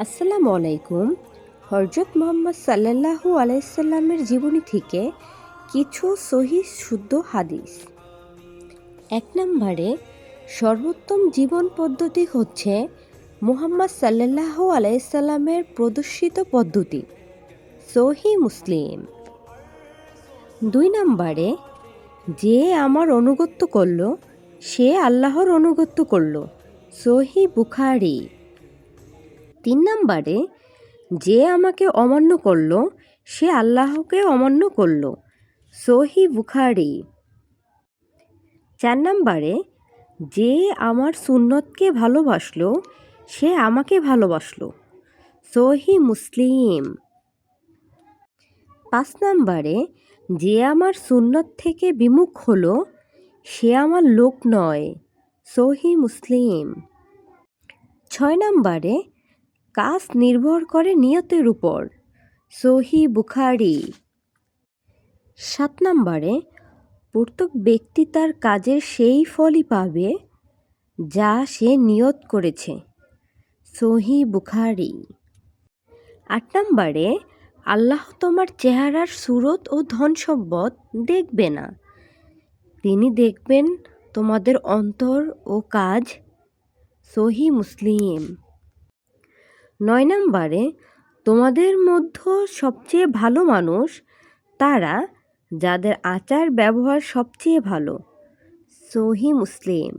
আসসালামু আলাইকুম। হযরত মুহাম্মদ সাল্লাল্লাহু আলাইহি সাল্লামের জীবনী থেকে কিছু সহিহ শুদ্ধ হাদিস। ১ নম্বরে সর্বোত্তম জীবন পদ্ধতি হচ্ছে মুহাম্মদ সাল্লাল্লাহু আলাইহি সাল্লামের প্রদর্শিত পদ্ধতি। সহিহ মুসলিম। ২ নম্বরে যে আমার আনুগত্য করল সে আল্লাহর আনুগত্য করল। সহিহ বুখারী। ৩ নম্বরে যে আমাকে অমান্য করল সে আল্লাহকে অমান্য করল। সহিহ বুখারী। ৪ নম্বরে যে আমার সুন্নতকে ভালোবাসলো সে আমাকে ভালোবাসলো। সহিহ মুসলিম। ৫ নম্বরে যে আমার সুন্নত থেকে বিমুখ হলো সে আমার লোক নয়। সহিহ মুসলিম। ৬ নম্বরে কাজ নির্ভর করে নিয়তের উপর। সহিহ বুখারী। ৭ নম্বরে প্রত্যেক ব্যক্তি তার কাজের সেই ফলই পাবে যা সে নিয়ত করেছে। সহিহ বুখারী। ৮ নম্বরে আল্লাহ তোমার চেহারার সুরত ও ধন সম্পদ দেখবে না, তিনি দেখবেন তোমাদের অন্তর ও কাজ। সহিহ মুসলিম। ৯ নম্বরে তোমাদের মধ্যে সবচেয়ে ভালো মানুষ তারা যাদের আচার ব্যবহার সবচেয়ে ভালো। সহিহ মুসলিম।